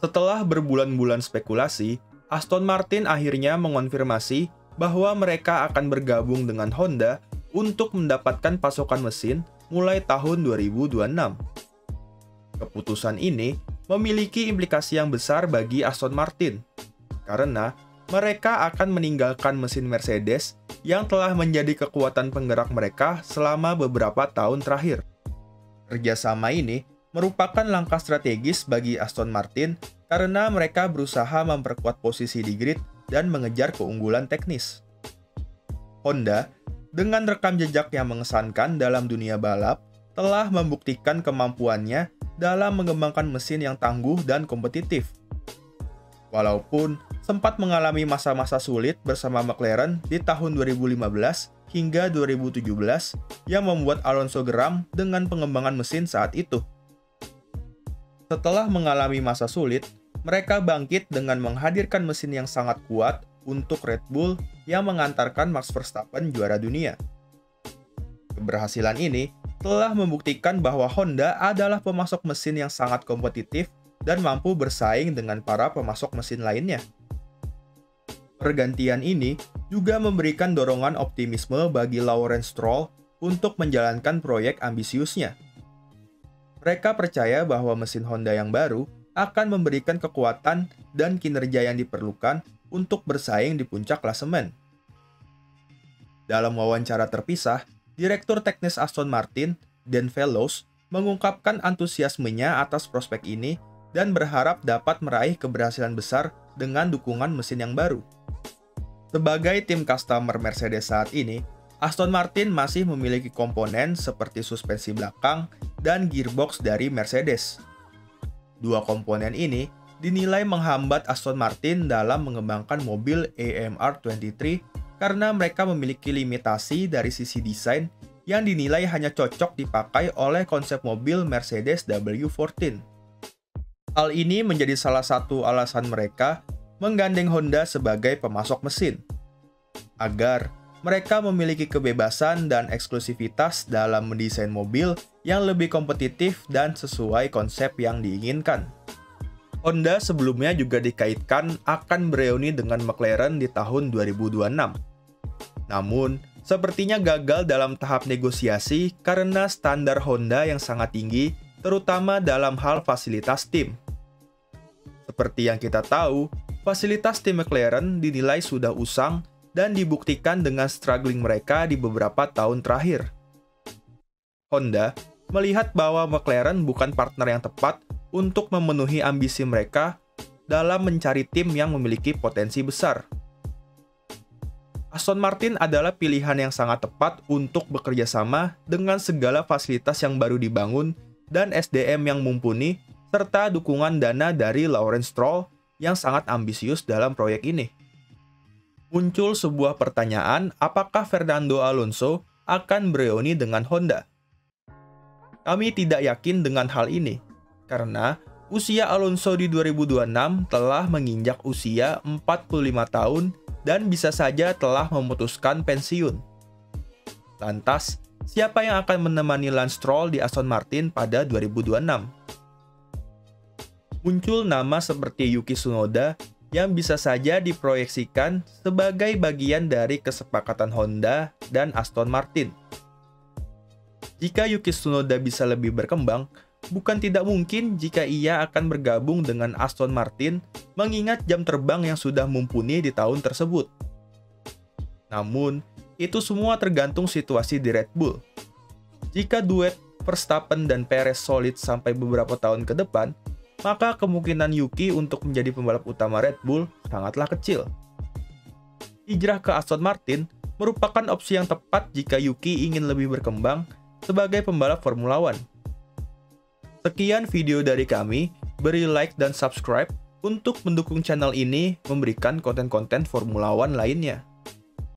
Setelah berbulan-bulan spekulasi, Aston Martin akhirnya mengonfirmasi bahwa mereka akan bergabung dengan Honda untuk mendapatkan pasokan mesin mulai tahun 2026. Keputusan ini memiliki implikasi yang besar bagi Aston Martin, karena mereka akan meninggalkan mesin Mercedes yang telah menjadi kekuatan penggerak mereka selama beberapa tahun terakhir. Kerjasama ini merupakan langkah strategis bagi Aston Martin karena mereka berusaha memperkuat posisi di grid dan mengejar keunggulan teknis. Honda, dengan rekam jejak yang mengesankan dalam dunia balap, telah membuktikan kemampuannya dalam mengembangkan mesin yang tangguh dan kompetitif. Walaupun sempat mengalami masa-masa sulit bersama McLaren di tahun 2015 hingga 2017 yang membuat Alonso geram dengan pengembangan mesin saat itu. Setelah mengalami masa sulit, mereka bangkit dengan menghadirkan mesin yang sangat kuat untuk Red Bull yang mengantarkan Max Verstappen juara dunia. Keberhasilan ini telah membuktikan bahwa Honda adalah pemasok mesin yang sangat kompetitif dan mampu bersaing dengan para pemasok mesin lainnya. Pergantian ini juga memberikan dorongan optimisme bagi Lawrence Stroll untuk menjalankan proyek ambisiusnya. Mereka percaya bahwa mesin Honda yang baru akan memberikan kekuatan dan kinerja yang diperlukan untuk bersaing di puncak klasemen. Dalam wawancara terpisah, Direktur Teknis Aston Martin, Dan Fellows, mengungkapkan antusiasmenya atas prospek ini dan berharap dapat meraih keberhasilan besar dengan dukungan mesin yang baru. Sebagai tim customer Mercedes saat ini, Aston Martin masih memiliki komponen seperti suspensi belakang dan gearbox dari Mercedes. Dua komponen ini dinilai menghambat Aston Martin dalam mengembangkan mobil AMR 23 karena mereka memiliki limitasi dari sisi desain yang dinilai hanya cocok dipakai oleh konsep mobil Mercedes W14. Hal ini menjadi salah satu alasan mereka menggandeng Honda sebagai pemasok mesin, agar mereka memiliki kebebasan dan eksklusivitas dalam mendesain mobil yang lebih kompetitif dan sesuai konsep yang diinginkan. Honda sebelumnya juga dikaitkan akan bereuni dengan McLaren di tahun 2026. Namun, sepertinya gagal dalam tahap negosiasi karena standar Honda yang sangat tinggi, terutama dalam hal fasilitas tim. Seperti yang kita tahu, fasilitas tim McLaren dinilai sudah usang dan dibuktikan dengan struggling mereka di beberapa tahun terakhir. Honda melihat bahwa McLaren bukan partner yang tepat untuk memenuhi ambisi mereka dalam mencari tim yang memiliki potensi besar. Aston Martin adalah pilihan yang sangat tepat untuk bekerja sama dengan segala fasilitas yang baru dibangun dan SDM yang mumpuni, serta dukungan dana dari Lawrence Stroll yang sangat ambisius dalam proyek ini. Muncul sebuah pertanyaan, apakah Fernando Alonso akan bereuni dengan Honda? Kami tidak yakin dengan hal ini, karena usia Alonso di 2026 telah menginjak usia 45 tahun dan bisa saja telah memutuskan pensiun. Lantas, siapa yang akan menemani Lance Stroll di Aston Martin pada 2026? Muncul nama seperti Yuki Tsunoda yang bisa saja diproyeksikan sebagai bagian dari kesepakatan Honda dan Aston Martin. Jika Yuki Tsunoda bisa lebih berkembang, bukan tidak mungkin jika ia akan bergabung dengan Aston Martin mengingat jam terbang yang sudah mumpuni di tahun tersebut. Namun, itu semua tergantung situasi di Red Bull. Jika duet Verstappen dan Perez solid sampai beberapa tahun ke depan, maka kemungkinan Yuki untuk menjadi pembalap utama Red Bull sangatlah kecil. Hijrah ke Aston Martin merupakan opsi yang tepat jika Yuki ingin lebih berkembang sebagai pembalap Formula One. Sekian video dari kami, beri like dan subscribe untuk mendukung channel ini memberikan konten-konten Formula One lainnya.